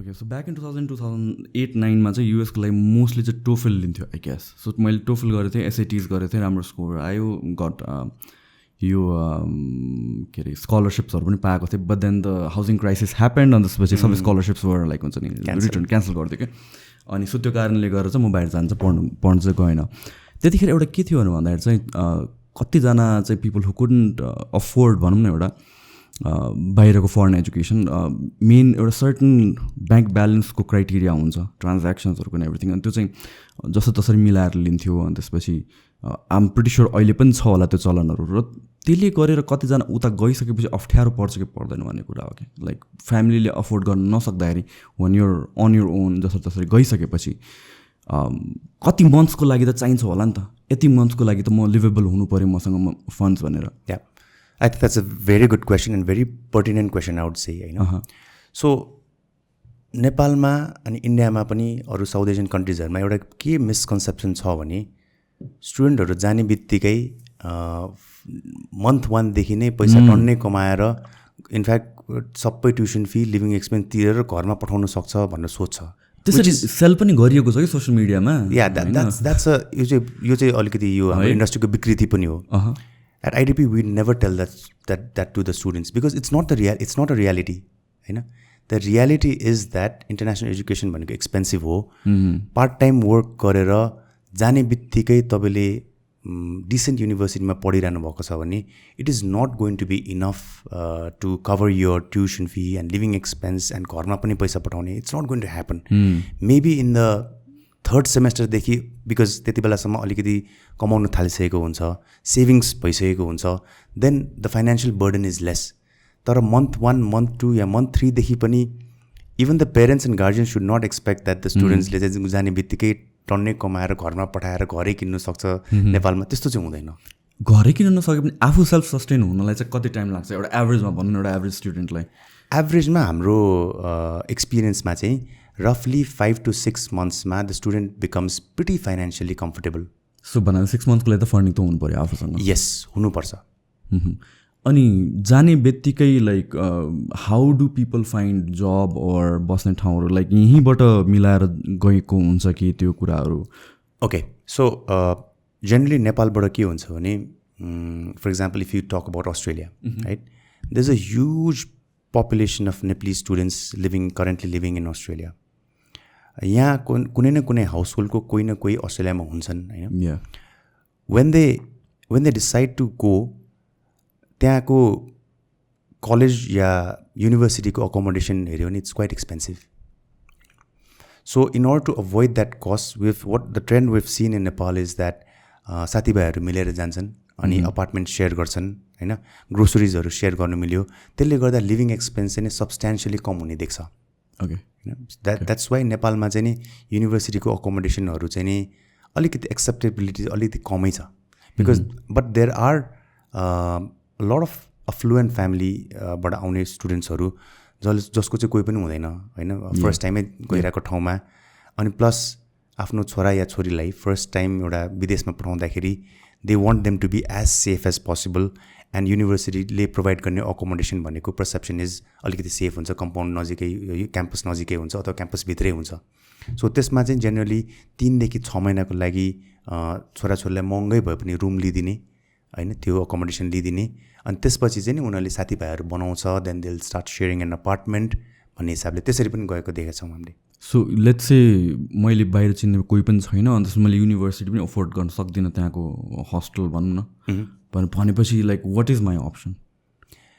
Okay so back in 2008-09 चाहिँ युएसको लागि mostly चाहिँ टोफल लिन्थ्यो आई गेस. सो मैले टोफल गरेको थिएँ, एसएटीज गरेको थिएँ, राम्रो स्कोर आयो, गट यो के अरे स्कलरसिप्सहरू पनि पाएको थिएँ. But then the housing crisis happened अनि त्यसपछि सबै स्कलरसिप्सहरू लाइक हुन्छ नि रिटर्न क्यान्सल गरिदियो क्या. अनि सो त्यो कारणले गर्दा चाहिँ म बाहिर जान्छ पढ्नु चाहिँ गएन. त्यतिखेर एउटा के थियो भन्दाखेरि चाहिँ कतिजना चाहिँ पिपल हु कुडन्ट अफोर्ड भनौँ न एउटा बाहिरको फरेन एजुकेसन, मेन एउटा सर्टन ब्याङ्क ब्यालेन्सको क्राइटेरिया हुन्छ ट्रान्ज्याक्सन्सहरूको एभ्रिथिङ. अनि त्यो चाहिँ जस्तो तसरी मिलाएर लिन्थ्यो. अनि त्यसपछि आम प्रिटी स्योर अहिले पनि छ होला त्यो चलनहरू. र त्यसले गरेर कतिजना उता गइसकेपछि अप्ठ्यारो पर्छ कि पर्दैन भन्ने कुरा हो कि लाइक फ्यामिलीले अफोर्ड गर्न नसक्दाखेरि on your on your own जस्तो तसरी गइसकेपछि कति मन्थ्सको लागि त चाहिन्छ होला नि त. यति मन्थ्सको लागि त म लिभेबल हुनु पऱ्यो मसँग फन्ड्स भनेर. I think that's a very good question and very pertinent question I would say. So नेपालमा अनि इन्डियामा पनि अरू साउथ एसियन कन्ट्रिजहरूमा एउटा के मिसकन्सेप्सन छ भने स्टुडेन्टहरू जाने बित्तिकै मन्थ 1देखि नै पैसा टन्नै कमाएर इनफ्याक्ट सबै ट्युसन फी लिभिङ एक्सपेन्स तिरेर घरमा पठाउन सक्छ भनेर सोच्छ. त्यसरी सेल पनि गरिएको छ कि सोसियल मिडियामा. द्याट्स यो चाहिँ अलिकति यो हाम्रो इन्डस्ट्रीको विकृति पनि हो. At IDP, we never tell that to the students because it's not a reality. The reality is that international education भनेको expensive हो. पार्ट टाइम वर्क गरेर जाने बित्तिकै तपाईँले डिसेन्ट युनिभर्सिटीमा पढिरहनु भएको छ भने it is not going to be enough to cover your tuition fee and living expense and घरमा पनि पैसा पठाउने. It's not going to happen. Maybe in the third सेमेस्टरदेखि बिकज त्यति बेलासम्म अलिकति कमाउनु थालिसकेको हुन्छ, सेभिङ्स भइसकेको हुन्छ, then the financial burden is less. तर मन्थ 1, मन्थ 2 या मन्थ 3देखि पनि even the parents and guardian should not expect that the स्टुडेन्ट्सले चाहिँ जाने बित्तिकै टन्नै कमाएर घरमा पठाएर घरै किन्नु सक्छ. नेपालमा त्यस्तो चाहिँ हुँदैन. घरै किन्न नसके पनि आफू सेल्फ सस्टेन हुनलाई चाहिँ कति टाइम लाग्छ एउटा एभरेजमा भनौँ न एउटा एभरेज स्टुडेन्टलाई? एभरेजमा हाम्रो एक्सपिरियन्समा चाहिँ रफली 5 to 6 monthsमा the student becomes pretty financially comfortable. So भन्नाले 6 monthको लागि त फन्डिङ त हुनु पऱ्यो आफूसँग. यस, हुनुपर्छ. अनि जाने बित्तिकै like how do people find job or बस्ने ठाउँहरू लाइक यहीँबाट मिलाएर गएको हुन्छ कि त्यो कुराहरू? ओके, सो जेनरली नेपालबाट के हुन्छ भने for example if you talk about Australia, right, there is a huge population of Nepalese students currently living in Australia. यहाँ कुनै न कुनै हाउसहोल्डको कोही न कोही अस्ट्रेलियामा हुन्छन् होइन. when they decide to go, त्यहाँको कलेज या युनिभर्सिटीको अकोमोडेसन हेऱ्यो भने it's quite expensive. So in order to avoid that cost what the trend we've seen in Nepal is that साथीभाइहरू मिलेर जान्छन् अनि अपार्टमेन्ट सेयर गर्छन् होइन, ग्रोसरिजहरू सेयर गर्नु मिल्यो. त्यसले गर्दा लिभिङ एक्सपेन्स चाहिँ सब्सटेन्सियली कम हुने देख्छ. ओके, द्याट्स वाइ नेपालमा चाहिँ नि युनिभर्सिटीको अकोमोडेसनहरू चाहिँ नि अलिकति एक्सेप्टेबिलिटी अलिकति कमै छ. Because but there are lot of affluent फ्यामिलीबाट आउने स्टुडेन्ट्सहरू जसको चाहिँ कोही पनि हुँदैन होइन, फर्स्ट टाइमै गइरहेको ठाउँमा. अनि प्लस आफ्नो छोरा या छोरीलाई फर्स्ट टाइम एउटा विदेशमा पठाउँदाखेरि they want them to be as safe as possible. And युनिभर्सिटीले प्रोभाइड गर्ने अकोमोडेसन भनेको पर्सेप्सन इज अलिकति सेफ हुन्छ, कम्पाउन्ड नजिकै, क्याम्पस नजिकै हुन्छ अथवा क्याम्पसभित्रै हुन्छ. सो त्यसमा चाहिँ जेनरली 3 देखि 6 महिनाको लागि छोराछोरीलाई महँगै भए पनि रुम लिइदिने होइन, त्यो अकोमोडेसन लिइदिने. अनि त्यसपछि चाहिँ नि उनीहरूले साथीभाइहरू बनाउँछ, then they will start sharing an apartment भन्ने हिसाबले त्यसरी पनि गएको देखेका छौँ हामीले. सो लेट्स से मैले बाहिर चिन्ने कोही पनि छैन अनि त्यसमा मैले युनिभर्सिटी पनि अफोर्ड गर्न सक्दिनँ त्यहाँको होस्टेल भनौँ न भनेपछि like what is my option?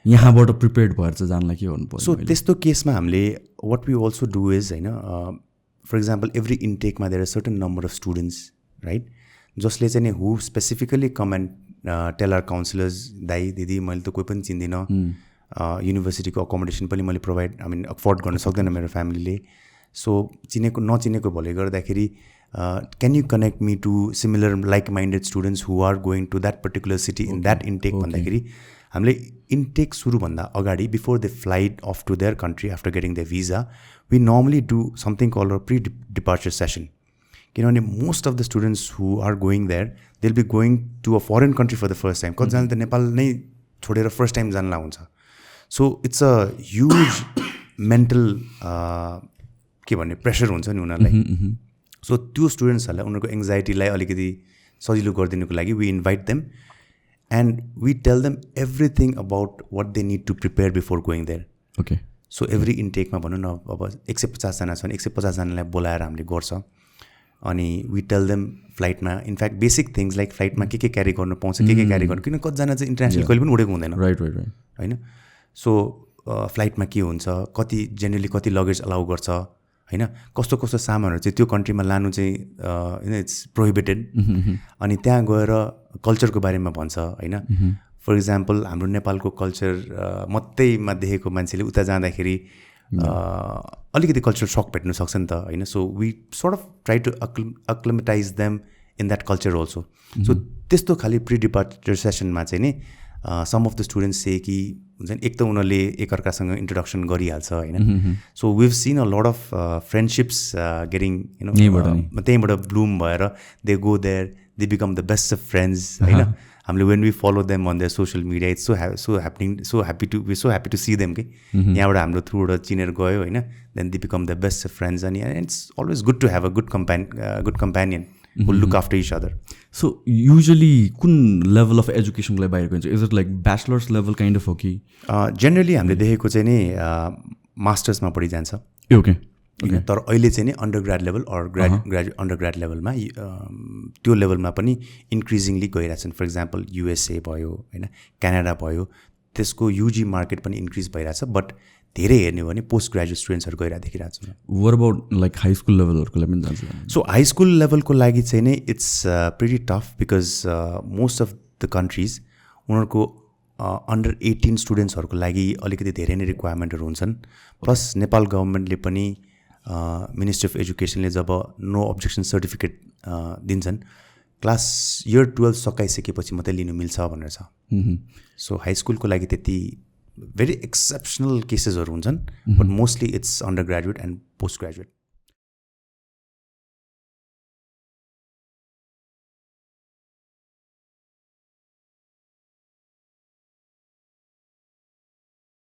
यहाँबाट प्रिपेयर्ड भएर चाहिँ जानलाई के गर्नु पर्छ? सो त्यस्तो केसमा हामीले what we also do is होइन, फर इक्जाम्पल एभ्री इन्टेकमा there are certain number of students right, जसले चाहिँ नि who specifically come and tell our counsellors, दाइ दिदी मैले त कोही पनि चिन्दिनँ, युनिभर्सिटीको अकोमोडेसन पनि मैले प्रोभाइड अफोर्ड गर्न सक्दैन मेरो फ्यामिलीले. सो चिनेको नचिनेको भले गर्दाखेरि can you connect me to similar like minded students who are going to that particular city in that intake भन्दाखेरि हामीले इन्टेक सुरुभन्दा अगाडि before they flight off to their country after getting the visa we normally do something call a pre departure session. किनभने most of the students who are going there they will be going to a foreign country for the first time. कतिजनाले त नेपाल नै छोडेर first time जानला हुन्छ. So it's a huge mental के भन्ने pressure हुन्छ नि उनीहरूलाई सो त्यो स्टुडेन्ट्सहरूलाई उनीहरूको एङ्जाइटीलाई अलिकति सजिलो गरिदिनुको लागि we invite them and we tell them everything about what they need to prepare before going there okay so every इन्टेकमा भनौँ न अब 150 जना छ भने 150 जनालाई बोलाएर हामीले गर्छ अनि वी टेल देम फ्लाइटमा इनफ्याक्ट बेसिक थिङ्स लाइक फ्लाइटमा के क्यारी गर्नु पाउँछ के क्यारी गर्नु किन कतिजना चाहिँ इन्टरनेसनल कहिले पनि उडेको हुँदैन राइट होइन सो फ्लाइटमा के हुन्छ कति जेनरली कति लगेज अलाउ गर्छ होइन कस्तो कस्तो सामानहरू चाहिँ त्यो कन्ट्रीमा लानु चाहिँ इट्स प्रोहिबिटेड अनि त्यहाँ गएर कल्चरको बारेमा भन्छ होइन फर इक्जाम्पल हाम्रो नेपालको कल्चर मात्रैमा देखेको मान्छेले उता जाँदाखेरि अलिकति कल्चर सक भेट्नु सक्छ नि त होइन so we sort of try to acclimatize them in that culture also so त्यस्तो खालि प्री डिपार्चर सेसनमा चाहिँ नि सम अफ द स्टुडेन्ट्स चाहिँ कि हुन्छ नि एक त उनीहरूले एकअर्कासँग इन्ट्रोडक्सन गरिहाल्छ होइन so we've seen a lot of friendships getting त्यहीँबाट ब्लुम भएर they go there they become the best of friends होइन हामीले when we follow them on their social media it's so happy to see them कि यहाँबाट हाम्रो थ्रुबाट चिनेर गयो होइन then they become the best of friends अनि it's always good to have a good companion who look after each other. So usually कुन level of education लाई बाहिर गइन्छ is it like bachelor's level kind of हो कि generally हामीले देखेको चाहिँ नि मास्टर्समा पढि जान्छ ओके तर अहिले चाहिँ नि अन्डरग्रेड लेभल अर अन्डरग्रेड लेभलमा त्यो लेभलमा पनि इन्क्रिजिङली गइरहेछन् फर इक्जाम्पल युएसए भयो होइन क्यानाडा भयो त्यसको युजी मार्केट पनि इन्क्रिज भइरहेछ बट धेरै हेर्ने हो भने पोस्ट ग्रेजुएट स्टुडेन्ट्सहरू गइरहेको देखिरहेको छु what about like high school लेभलहरूको लागि पनि जान्छ सो हाई स्कुल लेभलको लागि चाहिँ नै it's pretty tough because most of the countries उनीहरूको अन्डर 18 स्टुडेन्ट्सहरूको लागि अलिकति धेरै नै रिक्वायरमेन्टहरू हुन्छन् प्लस नेपाल गभर्मेन्टले पनि मिनिस्ट्री अफ एजुकेसनले जब नो अब्जेक्सन सर्टिफिकेट दिन्छन् क्लास इयर 12 सकाइसकेपछि मात्रै लिनु मिल्छ भनेर छ सो हाई स्कुलको लागि त्यति भेरी एक्सेप्सनल केसेसहरू हुन्छन् but mostly it's under graduate and post graduate